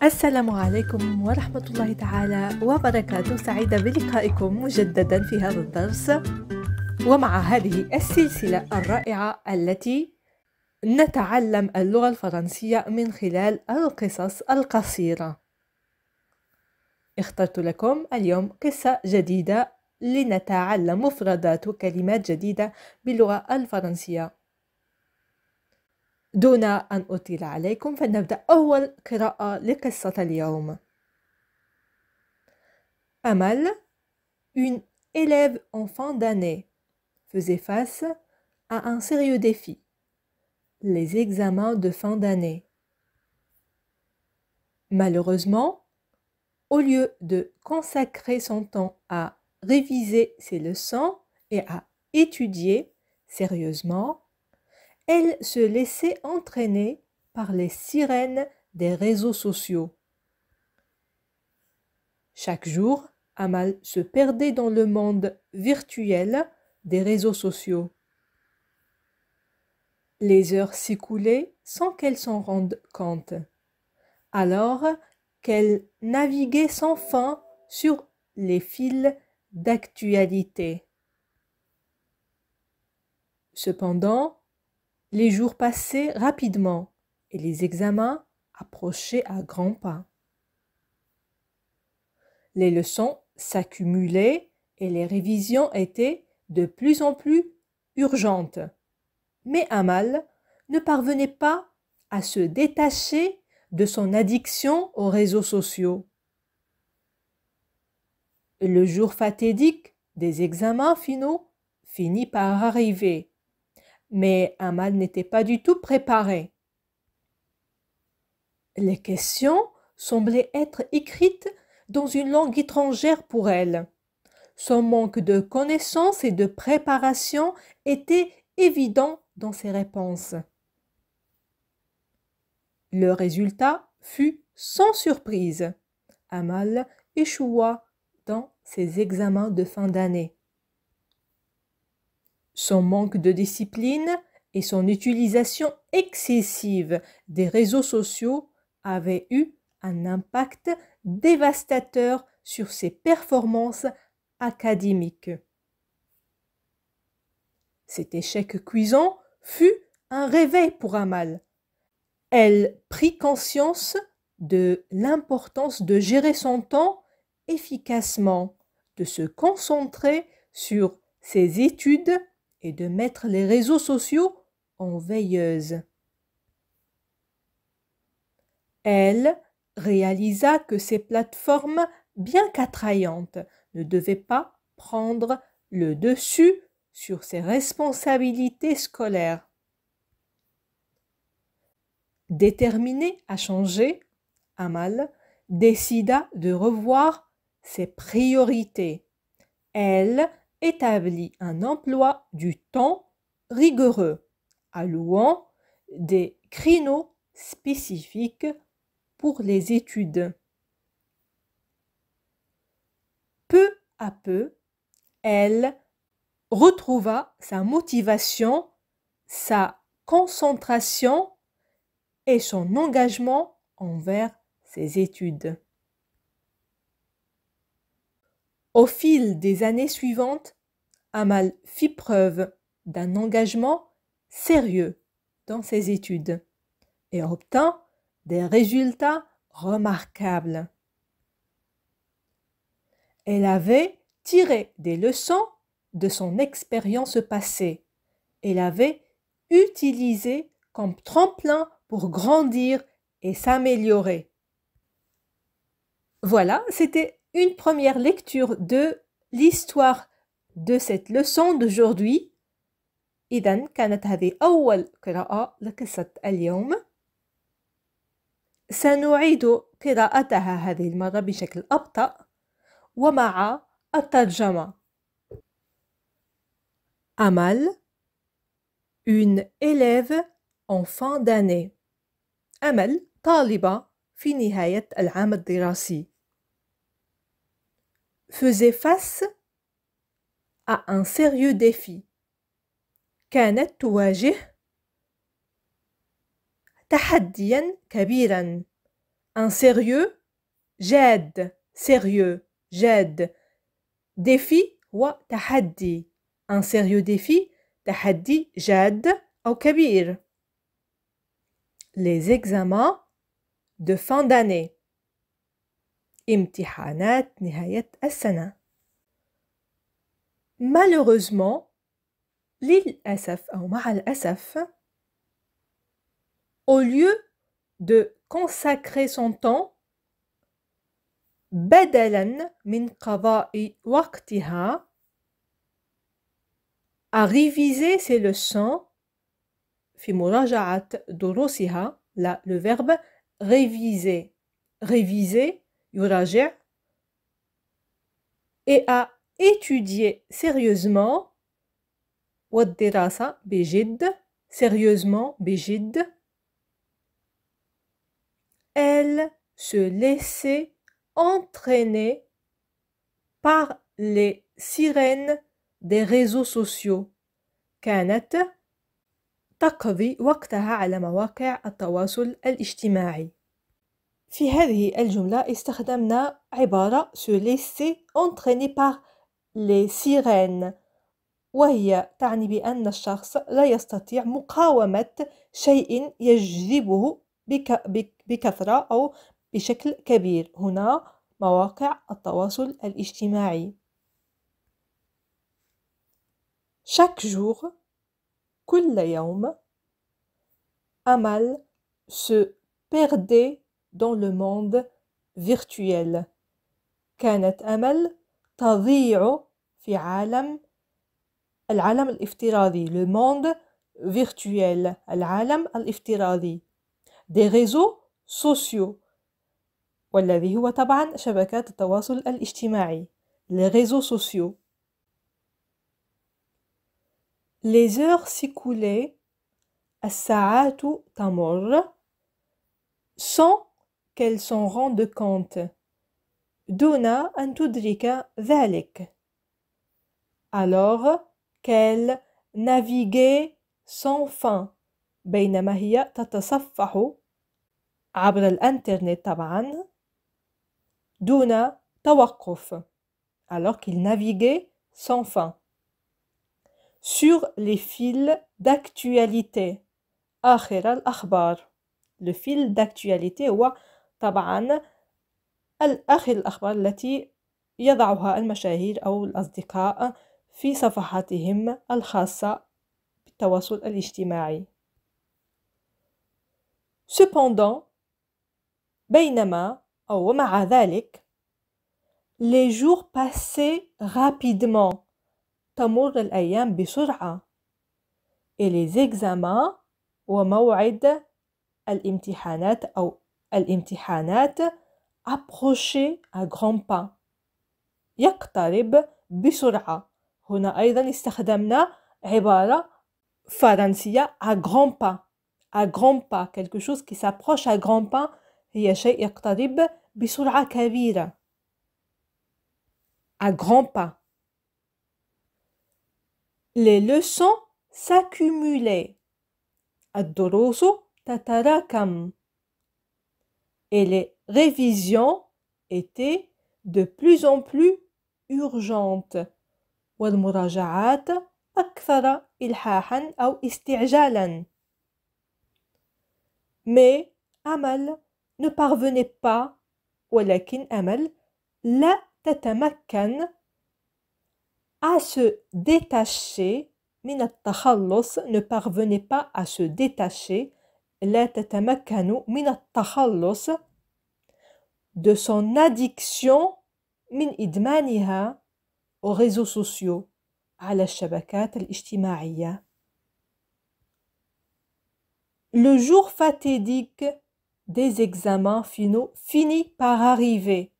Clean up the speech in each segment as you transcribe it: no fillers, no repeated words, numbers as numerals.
السلام عليكم ورحمة الله تعالى وبركاته. سعيدة بلقائكم مجددا في هذا الدرس ومع هذه السلسلة الرائعة التي نتعلم اللغة الفرنسية من خلال القصص القصيرة. اخترت لكم اليوم قصة جديدة لنتعلم مفردات وكلمات جديدة باللغة الفرنسية. دون أن أطيل عليكم فلنبدأ أول قراءة لقصة اليوم. Amal, une élève en fin d'année, faisait face à un sérieux défi, les examens de fin d'année. Malheureusement, au lieu de consacrer son temps à réviser ses leçons et à étudier sérieusement, elle se laissait entraîner par les sirènes des réseaux sociaux. Chaque jour, Amal se perdait dans le monde virtuel des réseaux sociaux. Les heures s'écoulaient sans qu'elle s'en rende compte, alors qu'elle naviguait sans fin sur les fils d'actualité. Cependant, les jours passaient rapidement et les examens approchaient à grands pas. Les leçons s'accumulaient et les révisions étaient de plus en plus urgentes. Mais Amal ne parvenait pas à se détacher de son addiction aux réseaux sociaux. Le jour fatidique des examens finaux finit par arriver. Mais Amal n'était pas du tout préparée. Les questions semblaient être écrites dans une langue étrangère pour elle. Son manque de connaissances et de préparation était évident dans ses réponses. Le résultat fut sans surprise. Amal échoua dans ses examens de fin d'année. Son manque de discipline et son utilisation excessive des réseaux sociaux avaient eu un impact dévastateur sur ses performances académiques. Cet échec cuisant fut un réveil pour Amal. Elle prit conscience de l'importance de gérer son temps efficacement, de se concentrer sur ses études et de mettre les réseaux sociaux en veilleuse. Elle réalisa que ces plateformes, bien qu'attrayantes, ne devaient pas prendre le dessus sur ses responsabilités scolaires. Déterminée à changer, Amal décida de revoir ses priorités. Elle établit un emploi du temps rigoureux, allouant des créneaux spécifiques pour les études. Peu à peu, elle retrouva sa motivation, sa concentration et son engagement envers ses études. Au fil des années suivantes, Amal fit preuve d'un engagement sérieux dans ses études et obtint des résultats remarquables. Elle avait tiré des leçons de son expérience passée et l'avait utilisée comme tremplin pour grandir et s'améliorer. Voilà, c'était une première lecture de l'histoire de cette leçon d'aujourd'hui. إذن كانت هذه أول قراءة لقصة اليوم. سنعيد قراءتها هذه المرة بشكل أبطأ ومع الترجمة. Amal, une élève en fin d'année. أمل طالبة في نهاية العام الدراسي. Faisait face à un sérieux défi. كانت تواجه تحديا كبيرا un sérieux جاد sérieux جاد défi هو تحدي un sérieux défi تحدي جاد أو كبير les examens de fin d'année امتحانات نهاية السنة malheureusement للأسف أو مع الأسف au lieu de consacrer son temps بدلاً من قضاء وقتها à réviser ses leçons في مراجعة دروسها لا le verbe réviser réviser يراجع et à étudier sérieusement والدراسة بجد sérieusement بجد elle se laissait entraîner par les sirènes des réseaux sociaux كانت تقضي وقتها على مواقع التواصل الاجتماعي في هذه الجملة استخدمنا عبارة se laisser entraîner par les sirènes وهي تعني بأن الشخص لا يستطيع مقاومة شيء يجذبه بكثرة أو بشكل كبير هنا مواقع التواصل الاجتماعي chaque jour كل يوم Amal se perdait dans le monde virtuel كانت أمل تضيع في العالم الافتراضي le monde virtuel العالم الافتراضي des réseaux sociaux والذي هو طبعا شبكات التواصل الاجتماعي les réseaux sociaux les heures s'écoulaient الساعات تمر sans qu'elle s'en rende compte دون أن تدرك ذلك alors qu'elle naviguait sans fin بينما هي تتصفح عبر الإنترنت طبعا دون توقف alors qu'il naviguait sans fin sur les fils d'actualité آخر الأخبار le fil d'actualité هو طبعا آخر الأخبار التي يضعها المشاهير أو الأصدقاء في صفحاتهم الخاصة بالتواصل الاجتماعي cependant بينما أو مع ذلك les jours passaient rapidement تمر الأيام بسرعة et les examens وموعد الامتحانات أو الامتحانات approchaient à grands pas يقترب بسرعة هنا أيضا استخدمنا عبارة فرنسية à grands pas quelque chose qui s'approche à grands pas هي شيء يقترب بسرعة كبيرة à grands pas les leçons s'accumulaient الدروس تتراكم et les révisions étaient de plus en plus urgentes والمراجعات أكثر إلحاحًا أو استعجالًا mais Amal ne parvenait pas ولكن أمل لا تتمكن à se détacher من التخلص ne parvenait pas à se détacher لا تتمكن من التخلص de son addiction من إدمانها aux réseaux sociaux على الشبكات الاجتماعية. Le jour fatidique des examens finaux finit par arriver.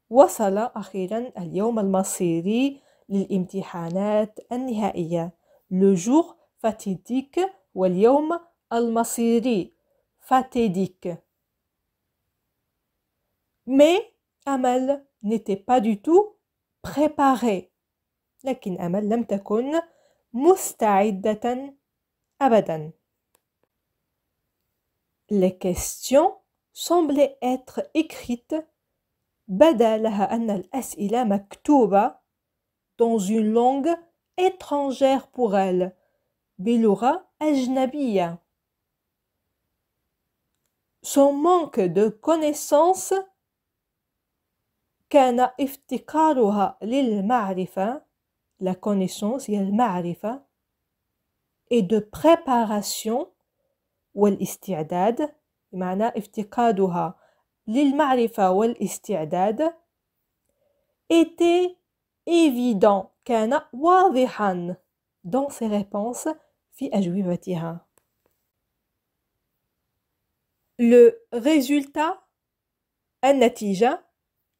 وصل أخيرا اليوم المصيري للامتحانات النهائية. Le jour fatidique واليوم المصيري fatidique. Mais Amal n'était pas du tout préparée. لكن أمل لم تكن مستعدة أبدا. Les questions semblait être écrite بدا لها أن الأسئلة مكتوبة dans une langue étrangère pour elle بلغة أجنبية. Son manque de connaissances كان افتقارها للمعرفة la connaissance هي المعرفة et de préparation والاستعداد بمعنى افتقادها للمعرفة والاستعداد était évident كان واضحا dans ses réponses في أجوبتها. Le résultat النتيجة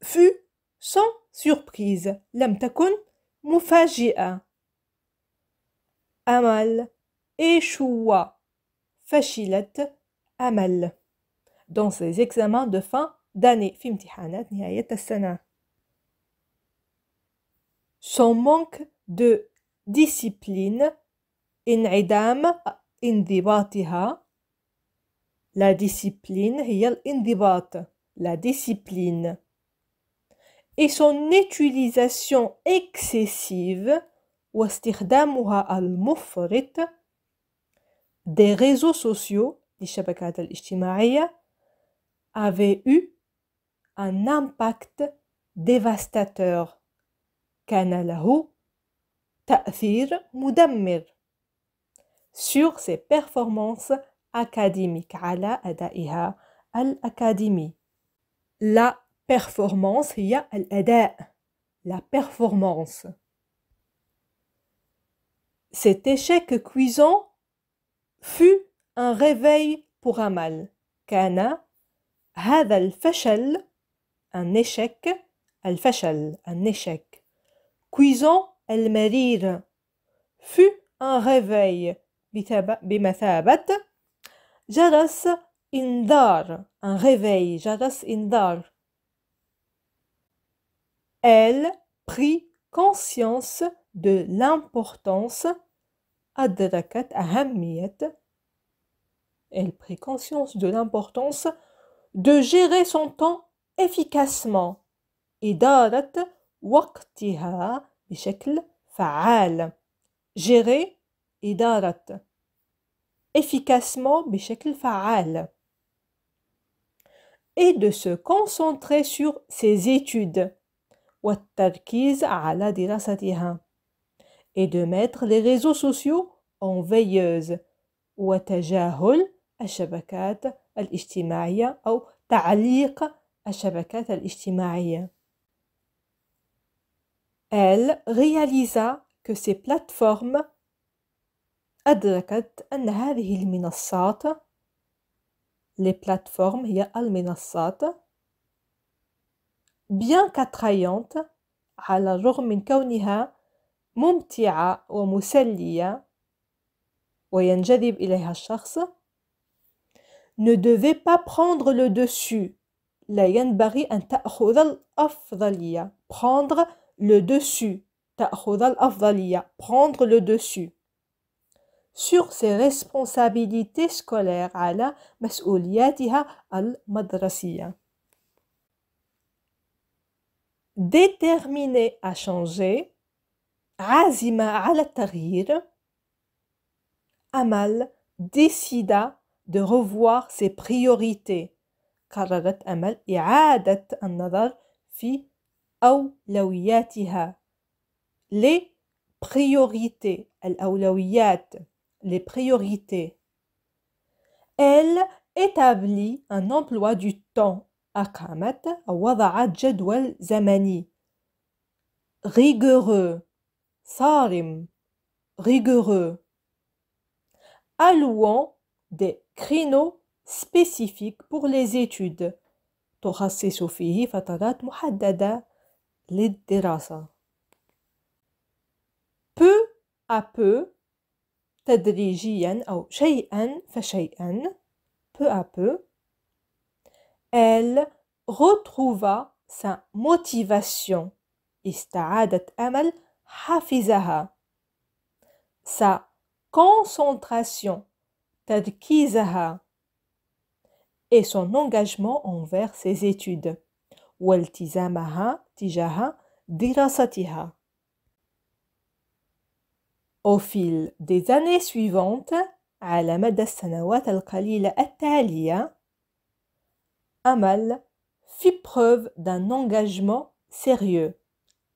fut sans surprise لم تكن مفاجئة. أمل échoua فشلت أمل dans ses examens de fin d'année في امتحانات نهاية السنة. Son manque de discipline انعدام انضباطها la discipline هي الانضباط la discipline et son utilisation excessive واستخدامها المفرط des réseaux sociaux للشبكات الاجتماعية avait eu un impact dévastateur كان له تأثير مدمر sur ses performances académiques على أدائها الأكاديمي. La performance هي الأداء la performance. Cet échec cuisant fut un réveil pour Amal. كان هذا الفشل un échec الفشل un échec cuisant المرير fut un réveil بمثابة جرس إنذار un réveil جرس إنذار. Elle prit conscience de l'importance أدركت أهمية elle prit conscience de l'importance de gérer son temps efficacement إدارة وقتها بشكل فعال gérer إدارة efficacement بشكل فعال et de se concentrer sur ses études والتركيز على دراستها et de mettre les réseaux sociaux en veilleuse وتجاهل الشبكات الاجتماعية أو تعليق الشبكات الاجتماعية. Elle réalisa que ces plateformes أدركت أن هذه المنصات les plateformes هي المنصات bien qu'attrayantes على الرغم من كونها ممتعة ومسلية وينجذب إليها الشخص ne devait pas prendre le dessus لا ينبغي أن تأخذ الأفضلية prendre le dessus تأخذ الأفضلية prendre le dessus sur ses responsabilités scolaires على مسؤولياتها المدرسية. Déterminée à changer عازمة على التغيير Amal décida de revoir ses priorités. قررت أمل إعادة النظر في أولوياتها. Les priorités, الأولويات, les priorités. Elle établit un emploi du temps. أقامت أو وضعت جدول زمني. Rigoureux, صارم, rigoureux. Allouant des créneaux spécifiques pour les études. تخصص فيه فترات محددة للدراسة. Peu à peu, تدريجيا أو شيئا فشيئا, peu à peu, elle retrouva sa motivation. استعادت أمل حافزها. Sa concentration تركيزها et son engagement envers ses études. والتزامها تجاه دراستها. Au fil des années suivantes, على مدى السنوات القليلة التالية، أمل fit preuve d'un engagement sérieux.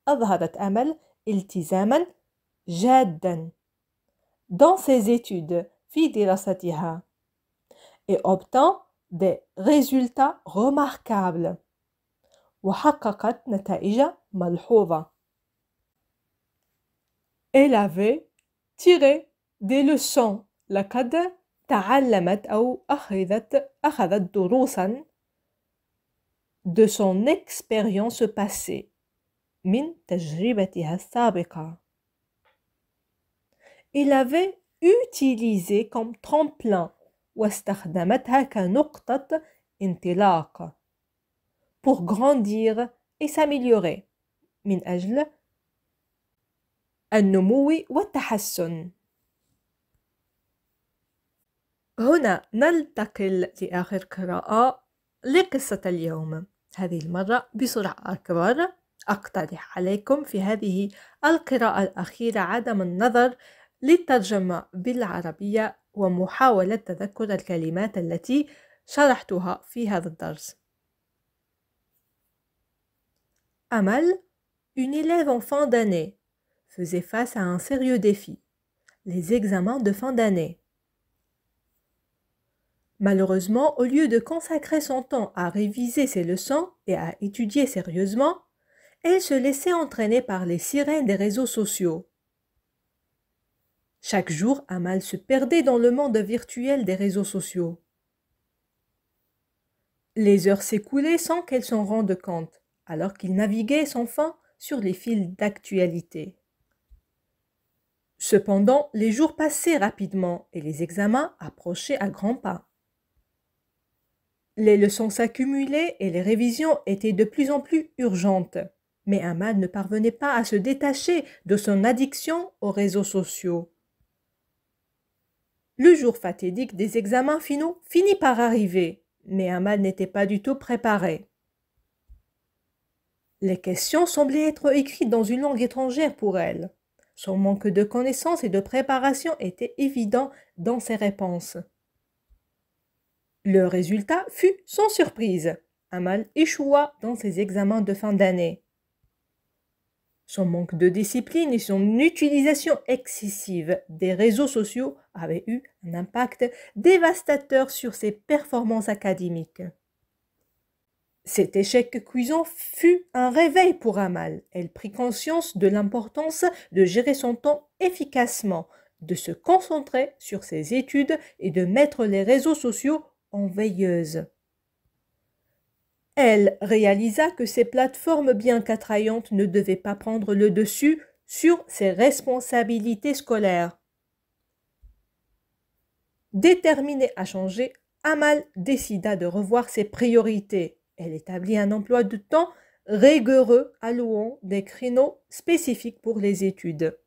أظهرت أمل التزاماً جاداً dans ses études في دراستها et obtint des résultats remarquables وحققت نتائج ملحوظة. Elle avait tiré des leçons. لقد تعلمت أو أخذت دروساً de son expérience passée من تجربتها السابقة. Elle avait utilisé comme tremplin واستخدمتها كنقطة انطلاق pour grandir et s'améliorer من أجل النمو والتحسن. هنا ننتقل لآخر قراءة لقصة اليوم. هذه المرة بسرعة أكبر. أقترح عليكم في هذه القراءة الأخيرة عدم النظر للترجمة بالعربية ومحاولة تذكر الكلمات التي شرحتها في هذا الدرس. Amal, une élève en fin d'année, faisait face à un sérieux défi, les examens de fin d'année. Malheureusement, au lieu de consacrer son temps à réviser ses leçons et à étudier sérieusement, elle se laissait entraîner par les sirènes des réseaux sociaux. Chaque jour, Amal se perdait dans le monde virtuel des réseaux sociaux. Les heures s'écoulaient sans qu'elle s'en rende compte, alors qu'il naviguait sans fin sur les fils d'actualité. Cependant, les jours passaient rapidement et les examens approchaient à grands pas. Les leçons s'accumulaient et les révisions étaient de plus en plus urgentes. Mais Amal ne parvenait pas à se détacher de son addiction aux réseaux sociaux. Le jour fatidique des examens finaux finit par arriver, mais Amal n'était pas du tout préparée. Les questions semblaient être écrites dans une langue étrangère pour elle. Son manque de connaissances et de préparation était évident dans ses réponses. Le résultat fut sans surprise. Amal échoua dans ses examens de fin d'année. Son manque de discipline et son utilisation excessive des réseaux sociaux avaient eu un impact dévastateur sur ses performances académiques. Cet échec cuisant fut un réveil pour Amal. Elle prit conscience de l'importance de gérer son temps efficacement, de se concentrer sur ses études et de mettre les réseaux sociaux en veilleuse. Elle réalisa que ces plateformes bien qu'attrayantes ne devaient pas prendre le dessus sur ses responsabilités scolaires. Déterminée à changer, Amal décida de revoir ses priorités. Elle établit un emploi de temps rigoureux allouant des créneaux spécifiques pour les études.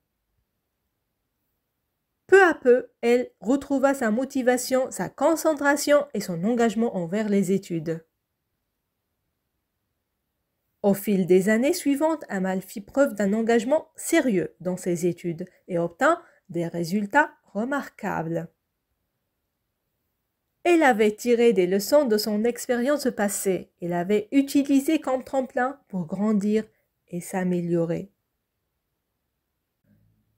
Peu à peu, elle retrouva sa motivation, sa concentration et son engagement envers les études. Au fil des années suivantes, Amal fit preuve d'un engagement sérieux dans ses études et obtint des résultats remarquables. Elle avait tiré des leçons de son expérience passée et l'avait utilisé comme tremplin pour grandir et s'améliorer.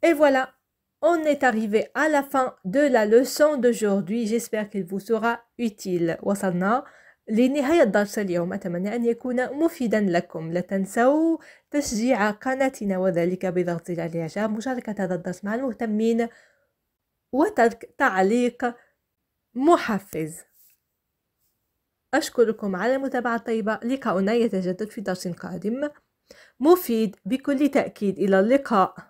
Et voilà, on est arrivé à la fin de la leçon d'aujourd'hui. J'espère qu'elle vous sera utile. وصلنا لنهاية درس اليوم. أتمنى أن يكون مفيدا لكم. لا تنسوا تشجيع قناتنا وذلك بضغط على الإعجاب، مشاركة هذا الدرس مع المهتمين وترك تعليق محفز. أشكركم على المتابعة الطيبة. لقاؤنا يتجدد في درس قادم مفيد بكل تأكيد. إلى اللقاء.